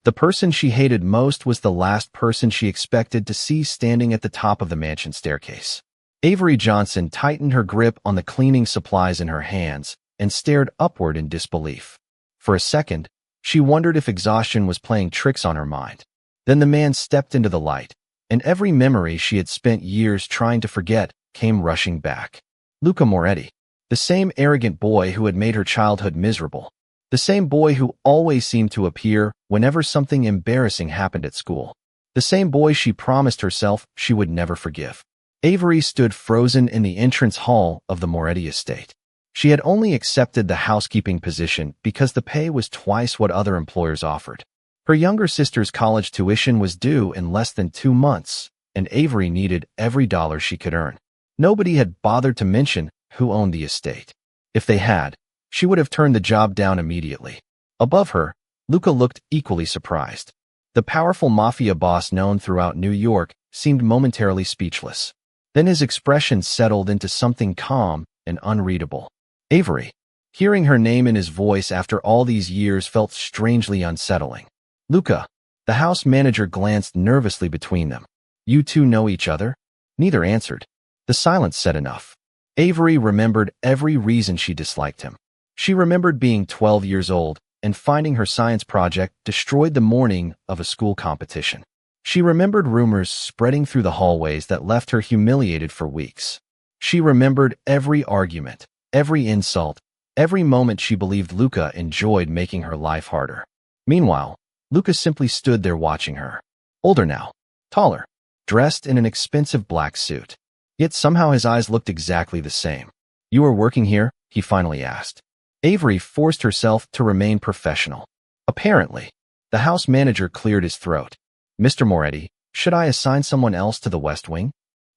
The person she hated most was the last person she expected to see standing at the top of the mansion staircase. Avery Johnson tightened her grip on the cleaning supplies in her hands and stared upward in disbelief. For a second, she wondered if exhaustion was playing tricks on her mind. Then the man stepped into the light, and every memory she had spent years trying to forget came rushing back. Luca Moretti, the same arrogant boy who had made her childhood miserable. The same boy who always seemed to appear whenever something embarrassing happened at school. The same boy she promised herself she would never forgive. Avery stood frozen in the entrance hall of the Moretti estate. She had only accepted the housekeeping position because the pay was twice what other employers offered. Her younger sister's college tuition was due in less than 2 months, and Avery needed every dollar she could earn. Nobody had bothered to mention who owned the estate. If they had, she would have turned the job down immediately. Above her, Luca looked equally surprised. The powerful mafia boss known throughout New York seemed momentarily speechless. Then his expression settled into something calm and unreadable. Avery. Hearing her name in his voice after all these years felt strangely unsettling. Luca. The house manager glanced nervously between them. You two know each other? Neither answered. The silence said enough. Avery remembered every reason she disliked him. She remembered being 12 years old and finding her science project destroyed the morning of a school competition. She remembered rumors spreading through the hallways that left her humiliated for weeks. She remembered every argument, every insult, every moment she believed Luca enjoyed making her life harder. Meanwhile, Luca simply stood there watching her. Older now, taller, dressed in an expensive black suit. Yet somehow his eyes looked exactly the same. You are working here? He finally asked. Avery forced herself to remain professional. Apparently, the house manager cleared his throat. Mr. Moretti, should I assign someone else to the West Wing?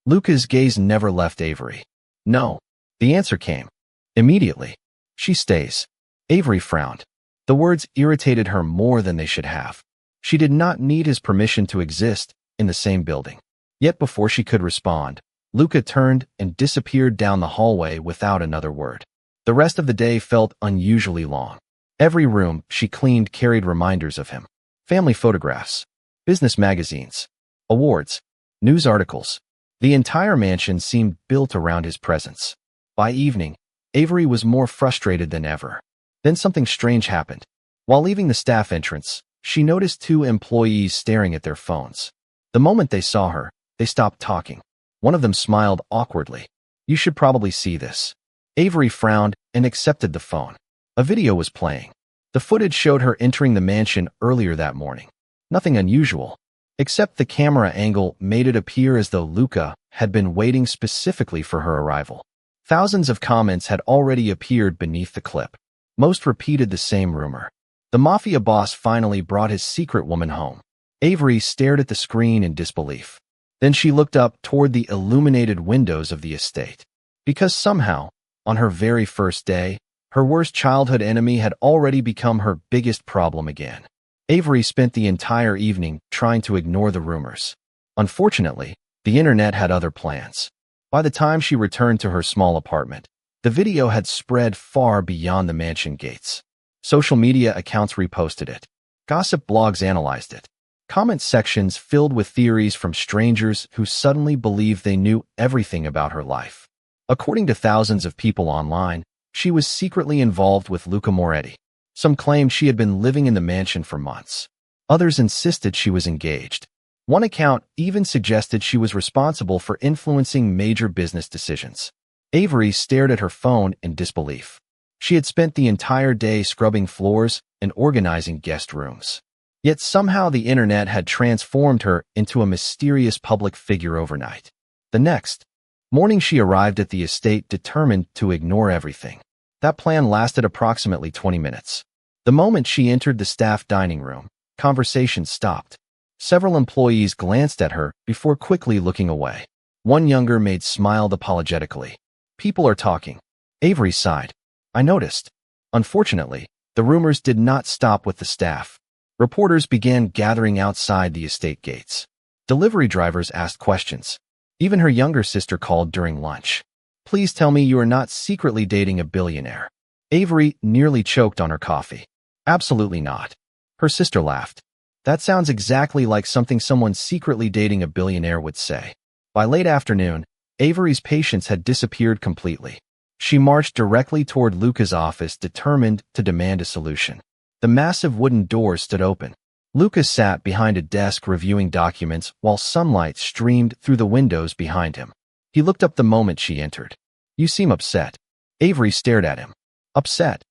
Luca's gaze never left Avery. No. The answer came. Immediately. She stays. Avery frowned. The words irritated her more than they should have. She did not need his permission to exist in the same building. Yet before she could respond, Luca turned and disappeared down the hallway without another word. The rest of the day felt unusually long. Every room she cleaned carried reminders of him. Family photographs, business magazines, awards, news articles. The entire mansion seemed built around his presence. By evening, Avery was more frustrated than ever. Then something strange happened. While leaving the staff entrance, she noticed 2 employees staring at their phones. The moment they saw her, they stopped talking. One of them smiled awkwardly. You should probably see this. Avery frowned and accepted the phone. A video was playing. The footage showed her entering the mansion earlier that morning. Nothing unusual, except the camera angle made it appear as though Luca had been waiting specifically for her arrival. Thousands of comments had already appeared beneath the clip. Most repeated the same rumor. The mafia boss finally brought his secret woman home. Avery stared at the screen in disbelief. Then she looked up toward the illuminated windows of the estate. Because somehow, on her very first day, her worst childhood enemy had already become her biggest problem again. Avery spent the entire evening trying to ignore the rumors. Unfortunately, the internet had other plans. By the time she returned to her small apartment, the video had spread far beyond the mansion gates. Social media accounts reposted it. Gossip blogs analyzed it. Comment sections filled with theories from strangers who suddenly believed they knew everything about her life. According to thousands of people online, she was secretly involved with Luca Moretti. Some claimed she had been living in the mansion for months. Others insisted she was engaged. One account even suggested she was responsible for influencing major business decisions. Avery stared at her phone in disbelief. She had spent the entire day scrubbing floors and organizing guest rooms. Yet somehow the internet had transformed her into a mysterious public figure overnight. The next morning she arrived at the estate determined to ignore everything. That plan lasted approximately 20 minutes. The moment she entered the staff dining room, conversation stopped. Several employees glanced at her before quickly looking away. One younger maid smiled apologetically. People are talking. Avery sighed. I noticed. Unfortunately, the rumors did not stop with the staff. Reporters began gathering outside the estate gates. Delivery drivers asked questions. Even her younger sister called during lunch. Please tell me you are not secretly dating a billionaire. Avery nearly choked on her coffee. Absolutely not. Her sister laughed. That sounds exactly like something someone secretly dating a billionaire would say. By late afternoon, Avery's patience had disappeared completely. She marched directly toward Luca's office, determined to demand a solution. The massive wooden doors stood open. Luca sat behind a desk reviewing documents while sunlight streamed through the windows behind him. He looked up the moment she entered. "You seem upset." Avery stared at him. "Upset?"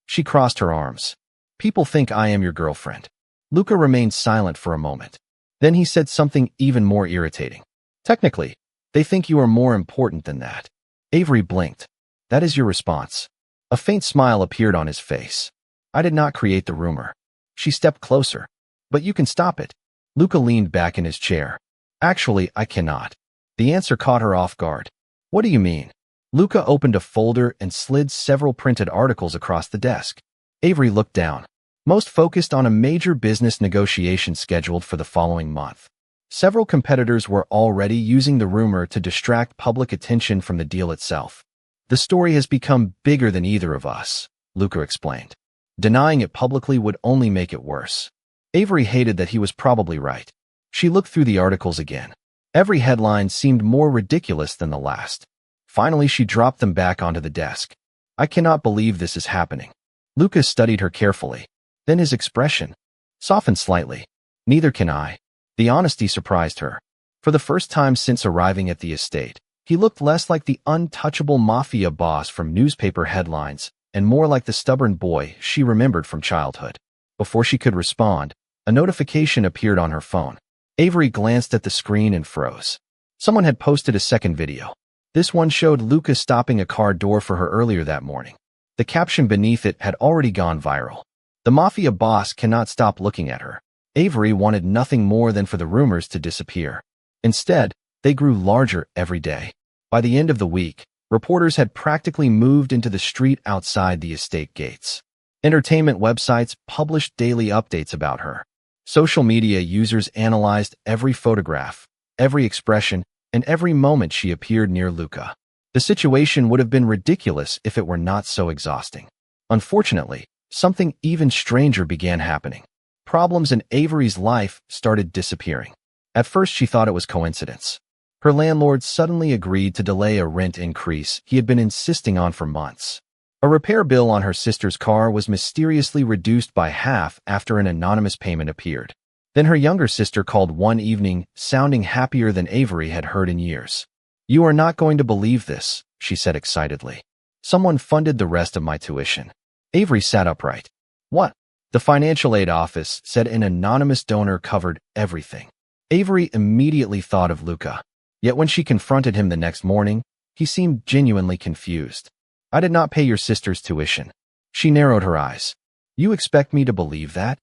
She crossed her arms. "People think I am your girlfriend." Luca remained silent for a moment. Then he said something even more irritating. "Technically, they think you are more important than that." Avery blinked. "That is your response?" A faint smile appeared on his face. "I did not create the rumor." She stepped closer. "But you can stop it." Luca leaned back in his chair. "Actually, I cannot." The answer caught her off guard. "What do you mean?" Luca opened a folder and slid several printed articles across the desk. Avery looked down. Most focused on a major business negotiation scheduled for the following month. Several competitors were already using the rumor to distract public attention from the deal itself. "The story has become bigger than either of us," Luca explained. "Denying it publicly would only make it worse." Avery hated that he was probably right. She looked through the articles again. Every headline seemed more ridiculous than the last. Finally, she dropped them back onto the desk. "I cannot believe this is happening." Luca studied her carefully. Then his expression softened slightly. "Neither can I." The honesty surprised her. For the first time since arriving at the estate, he looked less like the untouchable mafia boss from newspaper headlines and more like the stubborn boy she remembered from childhood. Before she could respond, a notification appeared on her phone. Avery glanced at the screen and froze. Someone had posted a second video. This one showed Luca stopping a car door for her earlier that morning. The caption beneath it had already gone viral. "The mafia boss cannot stop looking at her." Avery wanted nothing more than for the rumors to disappear. Instead, they grew larger every day. By the end of the week, reporters had practically moved into the street outside the estate gates. Entertainment websites published daily updates about her. Social media users analyzed every photograph, every expression, and every moment she appeared near Luca. The situation would have been ridiculous if it were not so exhausting. Unfortunately, something even stranger began happening. Problems in Avery's life started disappearing. At first, she thought it was coincidence. Her landlord suddenly agreed to delay a rent increase he had been insisting on for months. A repair bill on her sister's car was mysteriously reduced by half after an anonymous payment appeared. Then her younger sister called one evening, sounding happier than Avery had heard in years. "You are not going to believe this," she said excitedly. "Someone funded the rest of my tuition." Avery sat upright. "What?" The financial aid office said an anonymous donor covered everything. Avery immediately thought of Luca. Yet when she confronted him the next morning, he seemed genuinely confused. "I did not pay your sister's tuition." She narrowed her eyes. "You expect me to believe that?"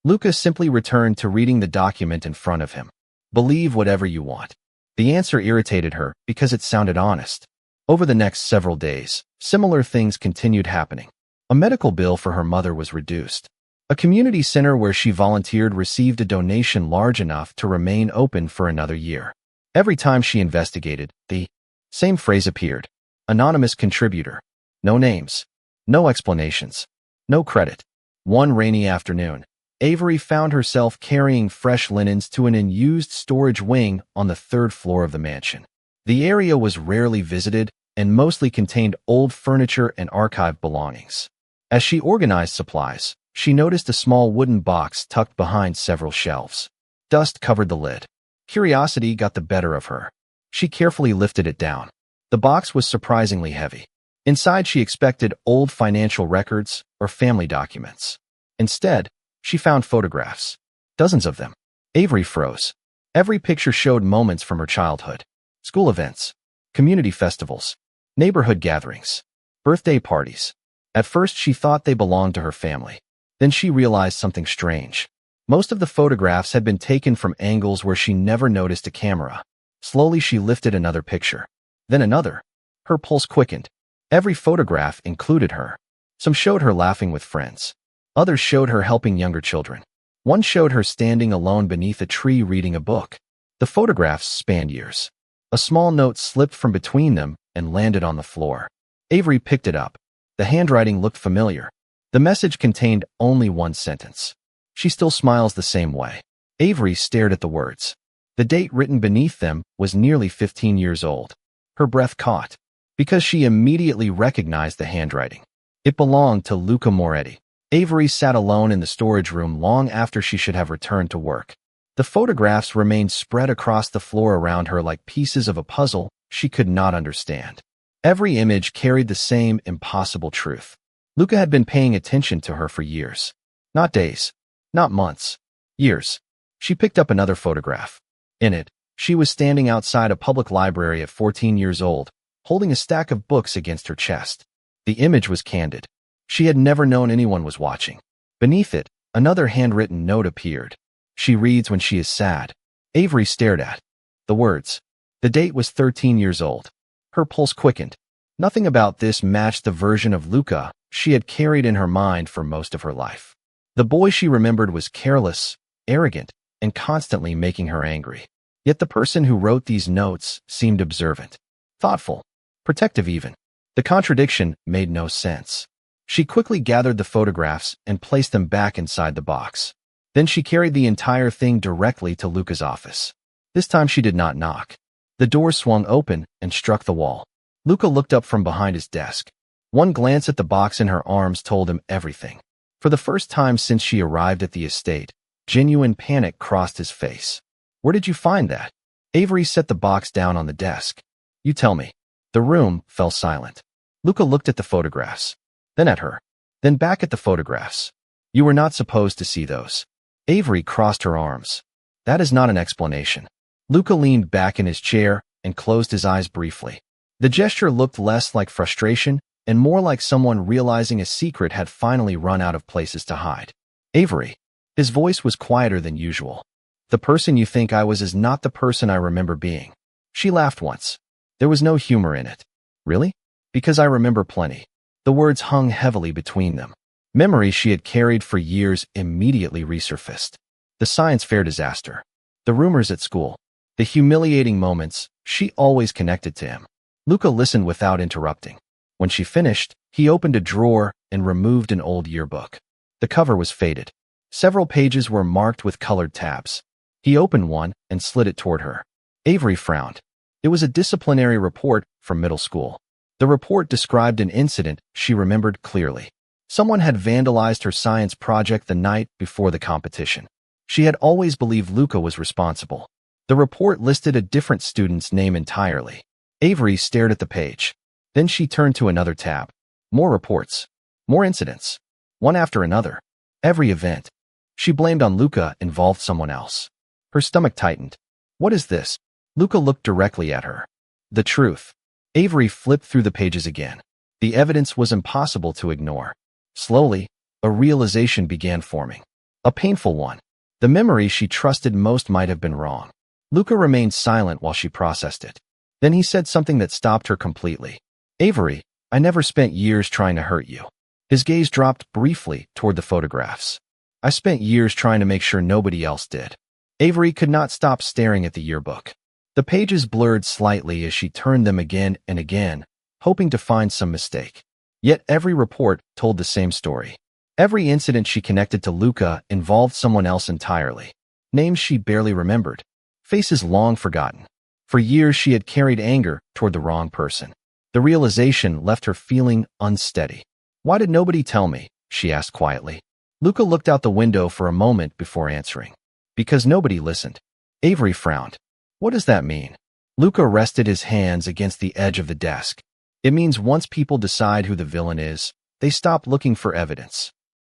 Luca simply returned to reading the document in front of him. "Believe whatever you want." The answer irritated her because it sounded honest. Over the next several days, similar things continued happening. A medical bill for her mother was reduced. A community center where she volunteered received a donation large enough to remain open for another year. Every time she investigated, the same phrase appeared. Anonymous contributor. No names. No explanations. No credit. One rainy afternoon, Avery found herself carrying fresh linens to an unused storage wing on the third floor of the mansion. The area was rarely visited and mostly contained old furniture and archived belongings. As she organized supplies, she noticed a small wooden box tucked behind several shelves. Dust covered the lid. Curiosity got the better of her. She carefully lifted it down. The box was surprisingly heavy. Inside, she expected old financial records or family documents. Instead, she found photographs. Dozens of them. Avery froze. Every picture showed moments from her childhood. School events, community festivals, neighborhood gatherings, birthday parties. At first, she thought they belonged to her family. Then she realized something strange. Most of the photographs had been taken from angles where she never noticed a camera. Slowly, she lifted another picture. Then another. Her pulse quickened. Every photograph included her. Some showed her laughing with friends. Others showed her helping younger children. One showed her standing alone beneath a tree reading a book. The photographs spanned years. A small note slipped from between them and landed on the floor. Avery picked it up. The handwriting looked familiar. The message contained only one sentence. She still smiles the same way. Avery stared at the words. The date written beneath them was nearly 15 years old. Her breath caught, because she immediately recognized the handwriting. It belonged to Luca Moretti. Avery sat alone in the storage room long after she should have returned to work. The photographs remained spread across the floor around her like pieces of a puzzle she could not understand. Every image carried the same impossible truth. Luca had been paying attention to her for years. Not days, not months, years. She picked up another photograph. In it, she was standing outside a public library at 14 years old, holding a stack of books against her chest. The image was candid. She had never known anyone was watching. Beneath it, another handwritten note appeared. She reads when she is sad. Avery stared at the words. The date was 13 years old. Her pulse quickened. Nothing about this matched the version of Luca she had carried in her mind for most of her life. The boy she remembered was careless, arrogant, and constantly making her angry. Yet the person who wrote these notes seemed observant, thoughtful, protective even. The contradiction made no sense. She quickly gathered the photographs and placed them back inside the box. Then she carried the entire thing directly to Luca's office. This time she did not knock. The door swung open and struck the wall. Luca looked up from behind his desk. One glance at the box in her arms told him everything. For the first time since she arrived at the estate, genuine panic crossed his face. Where did you find that? Avery set the box down on the desk. You tell me. The room fell silent. Luca looked at the photographs, then at her, then back at the photographs. You were not supposed to see those. Avery crossed her arms. That is not an explanation. Luca leaned back in his chair and closed his eyes briefly. The gesture looked less like frustration and more like someone realizing a secret had finally run out of places to hide. Avery. His voice was quieter than usual. The person you think I was is not the person I remember being. She laughed once. There was no humor in it. Really? Because I remember plenty. The words hung heavily between them. Memories she had carried for years immediately resurfaced. The science fair disaster. The rumors at school. The humiliating moments she always connected to him. Luca listened without interrupting. When she finished, he opened a drawer and removed an old yearbook. The cover was faded. Several pages were marked with colored tabs. He opened one and slid it toward her. Avery frowned. It was a disciplinary report from middle school. The report described an incident she remembered clearly. Someone had vandalized her science project the night before the competition. She had always believed Luca was responsible. The report listed a different student's name entirely. Avery stared at the page. Then she turned to another tab. More reports. More incidents. One after another. Every event she blamed on Luca involved someone else. Her stomach tightened. What is this? Luca looked directly at her. The truth. Avery flipped through the pages again. The evidence was impossible to ignore. Slowly, a realization began forming. A painful one. The memory she trusted most might have been wrong. Luca remained silent while she processed it. Then he said something that stopped her completely. Avery, I never spent years trying to hurt you. His gaze dropped briefly toward the photographs. I spent years trying to make sure nobody else did. Avery could not stop staring at the yearbook. The pages blurred slightly as she turned them again and again, hoping to find some mistake. Yet every report told the same story. Every incident she connected to Luca involved someone else entirely. Names she barely remembered. Faces long forgotten. For years she had carried anger toward the wrong person. The realization left her feeling unsteady. Why did nobody tell me? She asked quietly. Luca looked out the window for a moment before answering. Because nobody listened. Avery frowned. What does that mean? Luca rested his hands against the edge of the desk. It means once people decide who the villain is, they stop looking for evidence.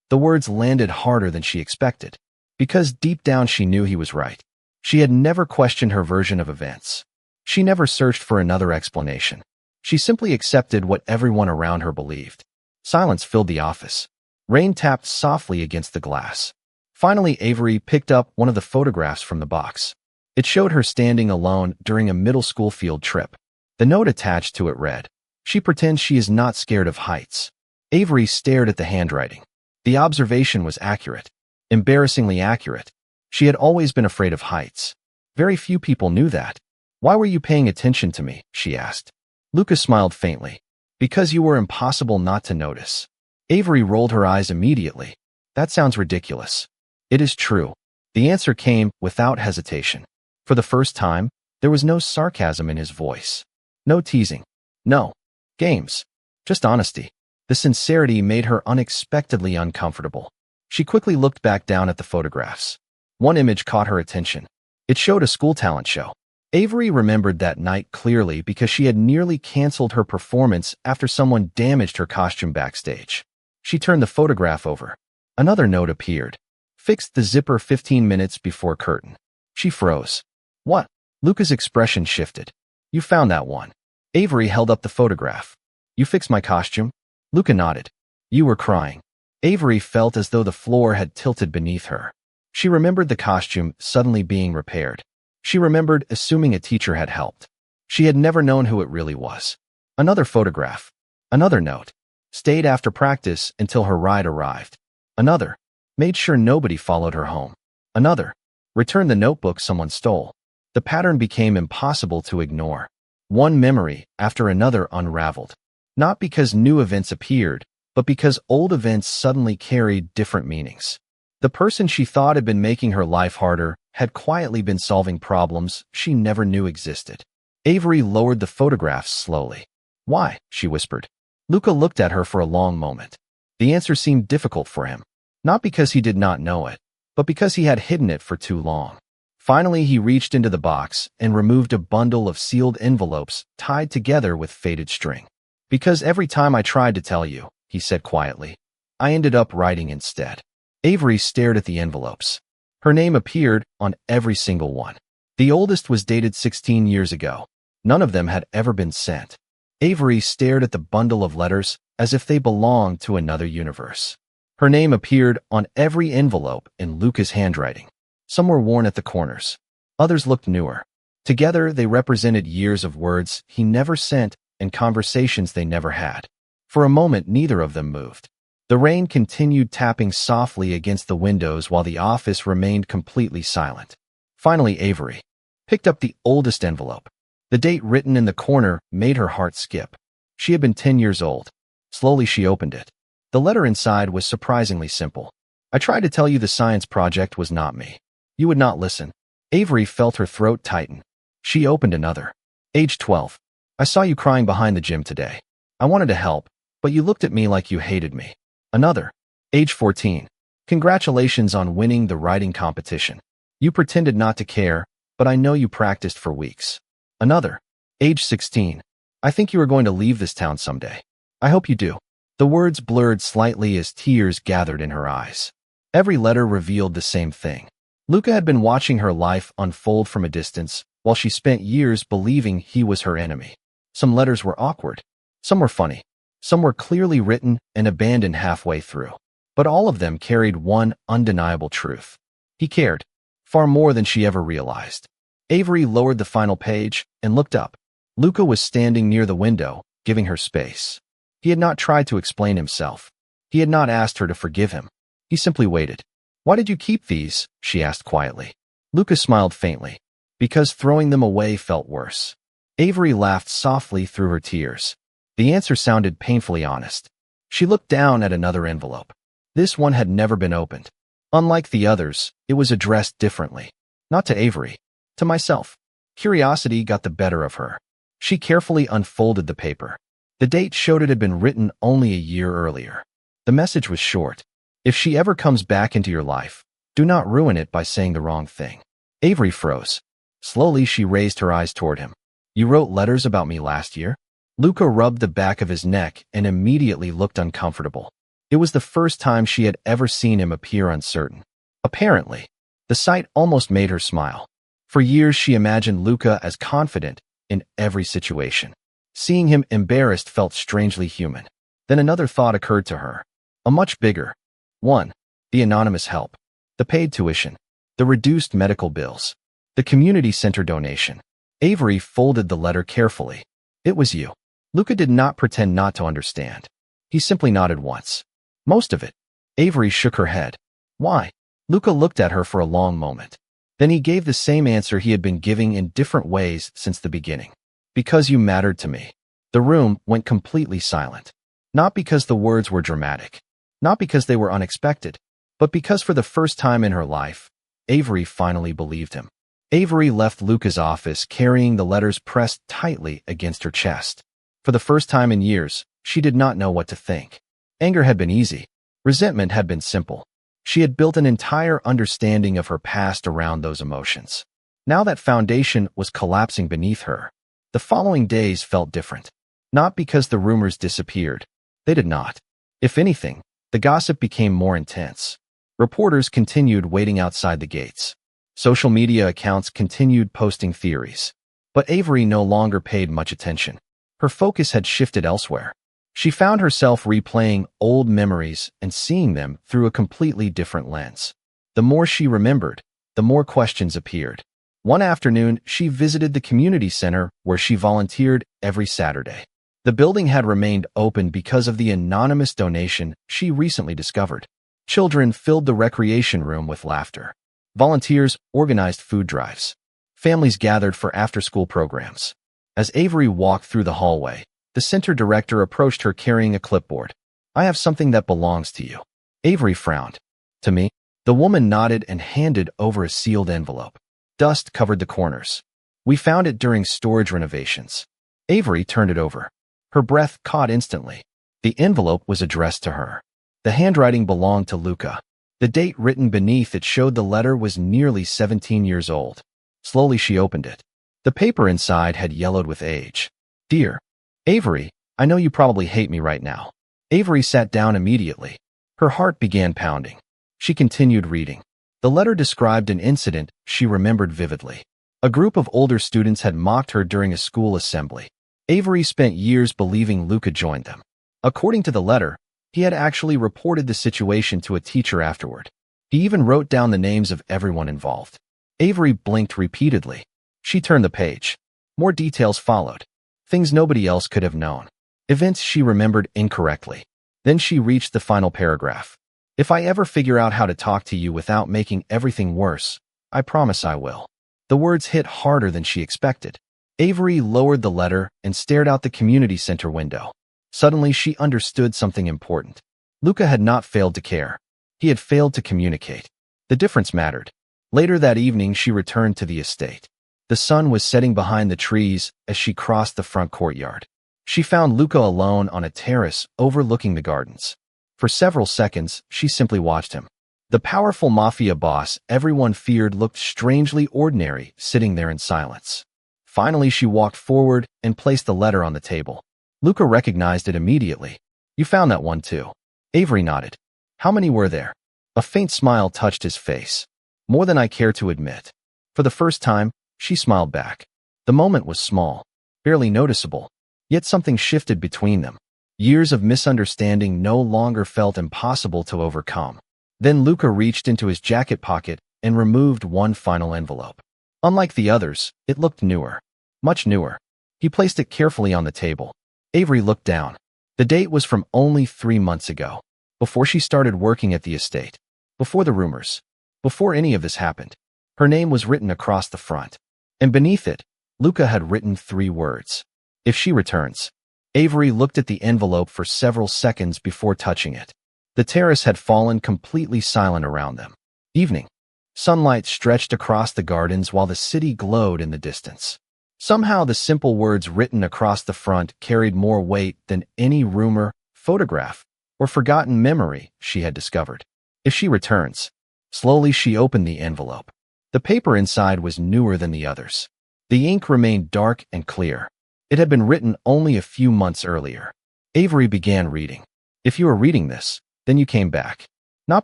The words landed harder than she expected. Because deep down she knew he was right. She had never questioned her version of events. She never searched for another explanation. She simply accepted what everyone around her believed. Silence filled the office. Rain tapped softly against the glass. Finally, Avery picked up one of the photographs from the box. It showed her standing alone during a middle school field trip. The note attached to it read, "She pretends she is not scared of heights." Avery stared at the handwriting. The observation was accurate. Embarrassingly accurate. She had always been afraid of heights. Very few people knew that. Why were you paying attention to me? She asked. Luca smiled faintly. Because you were impossible not to notice. Avery rolled her eyes immediately. That sounds ridiculous. It is true. The answer came without hesitation. For the first time, there was no sarcasm in his voice. No teasing. No games. Just honesty. The sincerity made her unexpectedly uncomfortable. She quickly looked back down at the photographs. One image caught her attention. It showed a school talent show. Avery remembered that night clearly because she had nearly canceled her performance after someone damaged her costume backstage. She turned the photograph over. Another note appeared. Fixed the zipper 15 minutes before curtain. She froze. What? Luca's expression shifted. You found that one. Avery held up the photograph. You fixed my costume? Luca nodded. You were crying. Avery felt as though the floor had tilted beneath her. She remembered the costume suddenly being repaired. She remembered assuming a teacher had helped. She had never known who it really was. Another photograph. Another note. Stayed after practice until her ride arrived. Another. Made sure nobody followed her home. Another. Returned the notebook someone stole. The pattern became impossible to ignore. One memory after another unraveled. Not because new events appeared, but because old events suddenly carried different meanings. The person she thought had been making her life harder had quietly been solving problems she never knew existed. Avery lowered the photographs slowly. Why? She whispered. Luca looked at her for a long moment. The answer seemed difficult for him. Not because he did not know it, but because he had hidden it for too long. Finally, he reached into the box and removed a bundle of sealed envelopes tied together with faded string. Because every time I tried to tell you, he said quietly, I ended up writing instead. Avery stared at the envelopes. Her name appeared on every single one. The oldest was dated 16 years ago. None of them had ever been sent. Avery stared at the bundle of letters as if they belonged to another universe. Her name appeared on every envelope in Luca's handwriting. Some were worn at the corners. Others looked newer. Together, they represented years of words he never sent and conversations they never had. For a moment, neither of them moved. The rain continued tapping softly against the windows while the office remained completely silent. Finally, Avery picked up the oldest envelope. The date written in the corner made her heart skip. She had been 10 years old. Slowly, she opened it. The letter inside was surprisingly simple. I tried to tell you the science project was not me. You would not listen. Avery felt her throat tighten. She opened another. Age 12. I saw you crying behind the gym today. I wanted to help, but you looked at me like you hated me. Another. Age 14. Congratulations on winning the writing competition. You pretended not to care, but I know you practiced for weeks. Another. Age 16. I think you are going to leave this town someday. I hope you do. The words blurred slightly as tears gathered in her eyes. Every letter revealed the same thing. Luca had been watching her life unfold from a distance, while she spent years believing he was her enemy. Some letters were awkward. Some were funny. Some were clearly written and abandoned halfway through. But all of them carried one undeniable truth. He cared, far more than she ever realized. Avery lowered the final page and looked up. Luca was standing near the window, giving her space. He had not tried to explain himself. He had not asked her to forgive him. He simply waited. Why did you keep these? She asked quietly. Luca smiled faintly. Because throwing them away felt worse. Avery laughed softly through her tears. The answer sounded painfully honest. She looked down at another envelope. This one had never been opened. Unlike the others, it was addressed differently. Not to Avery. To myself. Curiosity got the better of her. She carefully unfolded the paper. The date showed it had been written only a year earlier. The message was short. If she ever comes back into your life, do not ruin it by saying the wrong thing. Avery froze. Slowly, she raised her eyes toward him. You wrote letters about me last year? Luca rubbed the back of his neck and immediately looked uncomfortable. It was the first time she had ever seen him appear uncertain. Apparently, the sight almost made her smile. For years, she imagined Luca as confident in every situation. Seeing him embarrassed felt strangely human. Then another thought occurred to her. A much bigger one. The anonymous help. The paid tuition. The reduced medical bills. The community center donation. Avery folded the letter carefully. It was you. Luca did not pretend not to understand. He simply nodded once. Most of it. Avery shook her head. Why? Luca looked at her for a long moment. Then he gave the same answer he had been giving in different ways since the beginning. Because you mattered to me. The room went completely silent. Not because the words were dramatic. Not because they were unexpected. But because for the first time in her life, Avery finally believed him. Avery left Luca's office carrying the letters pressed tightly against her chest. For the first time in years, she did not know what to think. Anger had been easy. Resentment had been simple. She had built an entire understanding of her past around those emotions. Now that foundation was collapsing beneath her. The following days felt different. Not because the rumors disappeared. They did not. If anything, the gossip became more intense. Reporters continued waiting outside the gates. Social media accounts continued posting theories. But Avery no longer paid much attention. Her focus had shifted elsewhere. She found herself replaying old memories and seeing them through a completely different lens. The more she remembered, the more questions appeared. One afternoon, she visited the community center where she volunteered every Saturday. The building had remained open because of the anonymous donation she recently discovered. Children filled the recreation room with laughter. Volunteers organized food drives. Families gathered for after-school programs. As Avery walked through the hallway, the center director approached her carrying a clipboard. "I have something that belongs to you." Avery frowned. "To me?" The woman nodded and handed over a sealed envelope. Dust covered the corners. "We found it during storage renovations." Avery turned it over. Her breath caught instantly. The envelope was addressed to her. The handwriting belonged to Luca. The date written beneath it showed the letter was nearly 17 years old. Slowly she opened it. The paper inside had yellowed with age. "Dear Avery, I know you probably hate me right now." Avery sat down immediately. Her heart began pounding. She continued reading. The letter described an incident she remembered vividly. A group of older students had mocked her during a school assembly. Avery spent years believing Luca joined them. According to the letter, he had actually reported the situation to a teacher afterward. He even wrote down the names of everyone involved. Avery blinked repeatedly. She turned the page. More details followed. Things nobody else could have known. Events she remembered incorrectly. Then she reached the final paragraph. "If I ever figure out how to talk to you without making everything worse, I promise I will." The words hit harder than she expected. Avery lowered the letter and stared out the community center window. Suddenly, she understood something important. Luca had not failed to care. He had failed to communicate. The difference mattered. Later that evening, she returned to the estate. The sun was setting behind the trees as she crossed the front courtyard. She found Luca alone on a terrace overlooking the gardens. For several seconds, she simply watched him. The powerful mafia boss everyone feared looked strangely ordinary, sitting there in silence. Finally, she walked forward and placed the letter on the table. Luca recognized it immediately. "You found that one too." Avery nodded. "How many were there?" A faint smile touched his face. "More than I care to admit." For the first time, she smiled back. The moment was small, barely noticeable, yet something shifted between them. Years of misunderstanding no longer felt impossible to overcome. Then Luca reached into his jacket pocket and removed one final envelope. Unlike the others, it looked newer. Much newer. He placed it carefully on the table. Avery looked down. The date was from only 3 months ago, before she started working at the estate, before the rumors, before any of this happened. Her name was written across the front, and beneath it, Luca had written 3 words. "If she returns." Avery looked at the envelope for several seconds before touching it. The terrace had fallen completely silent around them. Evening. Sunlight stretched across the gardens while the city glowed in the distance. Somehow the simple words written across the front carried more weight than any rumor, photograph, or forgotten memory she had discovered. "If she returns." Slowly she opened the envelope. The paper inside was newer than the others. The ink remained dark and clear. It had been written only a few months earlier. Avery began reading. "If you are reading this, then you came back. Not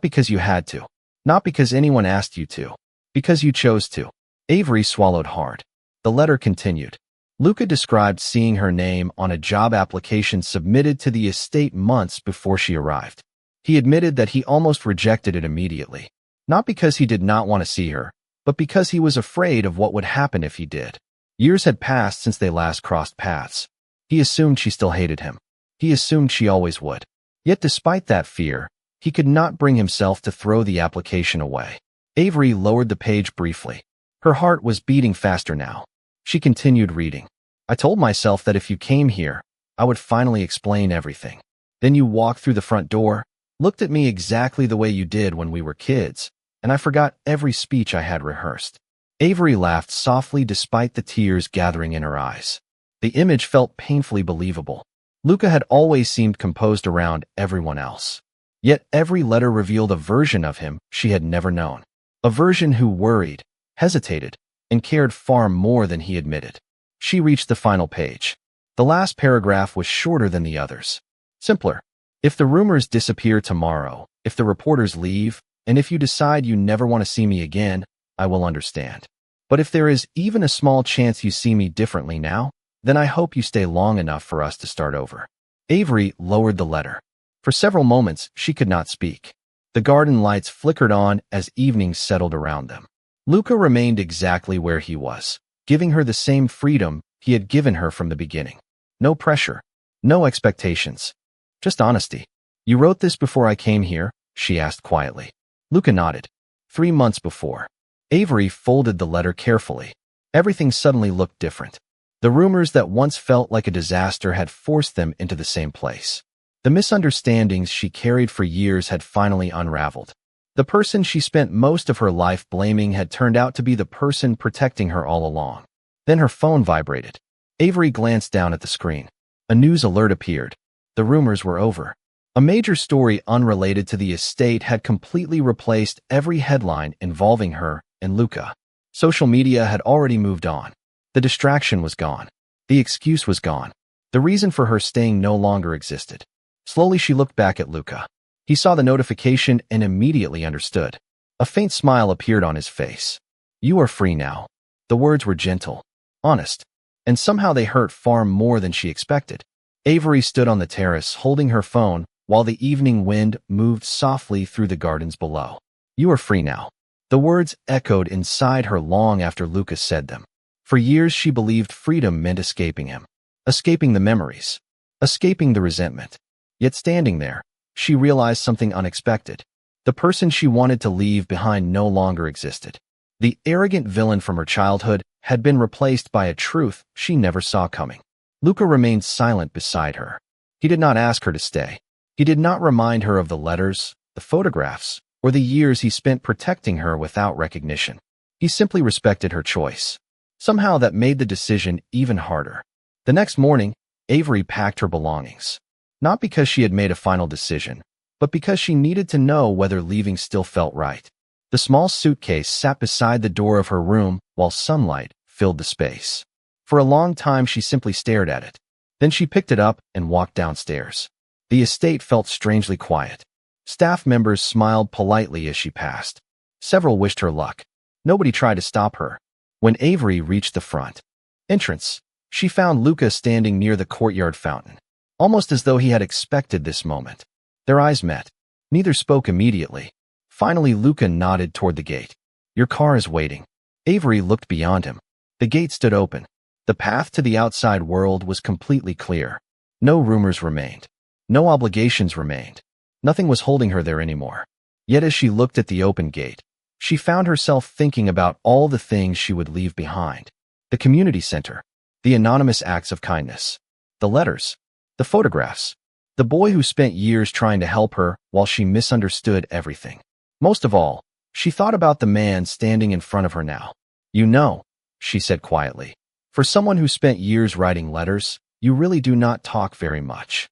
because you had to. Not because anyone asked you to. Because you chose to." Avery swallowed hard. The letter continued. Luca described seeing her name on a job application submitted to the estate months before she arrived. He admitted that he almost rejected it immediately. Not because he did not want to see her, but because he was afraid of what would happen if he did. Years had passed since they last crossed paths. He assumed she still hated him. He assumed she always would. Yet despite that fear, he could not bring himself to throw the application away. Avery lowered the page briefly. Her heart was beating faster now. She continued reading. "I told myself that if you came here, I would finally explain everything. Then you walked through the front door, Looked at me exactly the way you did when we were kids, and I forgot every speech I had rehearsed. Avery laughed softly despite the tears gathering in her eyes. The image felt painfully believable. Luca had always seemed composed around everyone else. Yet every letter revealed a version of him she had never known. A version who worried, hesitated, and cared far more than he admitted. She reached the final page. The last paragraph was shorter than the others. Simpler. If the rumors disappear tomorrow, if the reporters leave, and if you decide you never want to see me again, I will understand. But if there is even a small chance you see me differently now, then I hope you stay long enough for us to start over. Avery lowered the letter. For several moments, she could not speak. The garden lights flickered on as evening settled around them. Luca remained exactly where he was, giving her the same freedom he had given her from the beginning. No pressure, no expectations, just honesty. You wrote this before I came here? She asked quietly. Luca nodded. 3 months before. Avery folded the letter carefully. Everything suddenly looked different. The rumors that once felt like a disaster had forced them into the same place. The misunderstandings she carried for years had finally unraveled. The person she spent most of her life blaming had turned out to be the person protecting her all along. Then her phone vibrated. Avery glanced down at the screen. A news alert appeared. The rumors were over. A major story unrelated to the estate had completely replaced every headline involving her and Luca. Social media had already moved on. The distraction was gone. The excuse was gone. The reason for her staying no longer existed. Slowly she looked back at Luca. He saw the notification and immediately understood. A faint smile appeared on his face. You are free now. The words were gentle, honest, and somehow they hurt far more than she expected. Avery stood on the terrace holding her phone while the evening wind moved softly through the gardens below. You are free now. The words echoed inside her long after Luca said them. For years she believed freedom meant escaping him, escaping the memories, escaping the resentment. Yet standing there, she realized something unexpected. The person she wanted to leave behind no longer existed. The arrogant villain from her childhood had been replaced by a truth she never saw coming. Luca remained silent beside her. He did not ask her to stay. He did not remind her of the letters, the photographs, or the years he spent protecting her without recognition. He simply respected her choice. Somehow that made the decision even harder. The next morning, Avery packed her belongings. Not because she had made a final decision, but because she needed to know whether leaving still felt right. The small suitcase sat beside the door of her room while sunlight filled the space. For a long time she simply stared at it. Then she picked it up and walked downstairs. The estate felt strangely quiet. Staff members smiled politely as she passed. Several wished her luck. Nobody tried to stop her. When Avery reached the front entrance, she found Luca standing near the courtyard fountain, almost as though he had expected this moment. Their eyes met. Neither spoke immediately. Finally, Luca nodded toward the gate. Your car is waiting. Avery looked beyond him. The gate stood open. The path to the outside world was completely clear. No rumors remained. No obligations remained. Nothing was holding her there anymore. Yet as she looked at the open gate, she found herself thinking about all the things she would leave behind. The community center, the anonymous acts of kindness, the letters, the photographs, the boy who spent years trying to help her while she misunderstood everything. Most of all, she thought about the man standing in front of her now. You know, she said quietly, for someone who spent years writing letters, you really do not talk very much.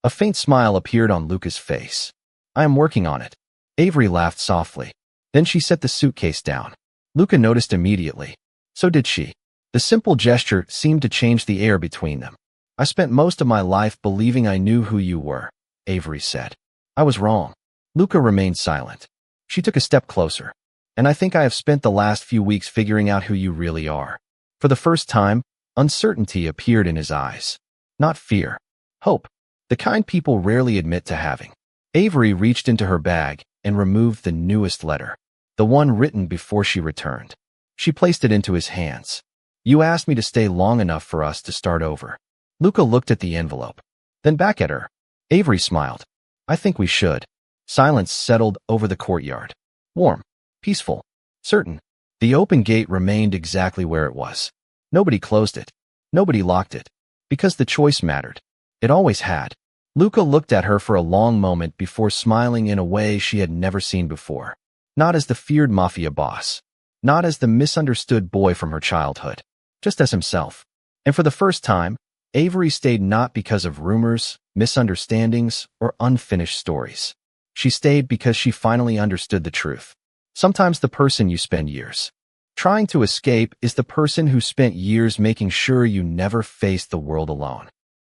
A faint smile appeared on Luca's face. I am working on it. Avery laughed softly. Then she set the suitcase down. Luca noticed immediately. So did she. The simple gesture seemed to change the air between them. I spent most of my life believing I knew who you were, Avery said. I was wrong. Luca remained silent. She took a step closer. And I think I have spent the last few weeks figuring out who you really are. For the first time, uncertainty appeared in his eyes. Not fear. Hope. The kind people rarely admit to having. Avery reached into her bag and removed the newest letter, the one written before she returned. She placed it into his hands. You asked me to stay long enough for us to start over. Luca looked at the envelope, then back at her. Avery smiled. I think we should. Silence settled over the courtyard. Warm, peaceful, certain. The open gate remained exactly where it was. Nobody closed it. Nobody locked it. Because the choice mattered. It always had. Luca looked at her for a long moment before smiling in a way she had never seen before. Not as the feared mafia boss. Not as the misunderstood boy from her childhood. Just as himself. And for the first time, Avery stayed not because of rumors, misunderstandings, or unfinished stories. She stayed because she finally understood the truth. Sometimes the person you spend years trying to escape is the person who spent years making sure you never faced the world alone.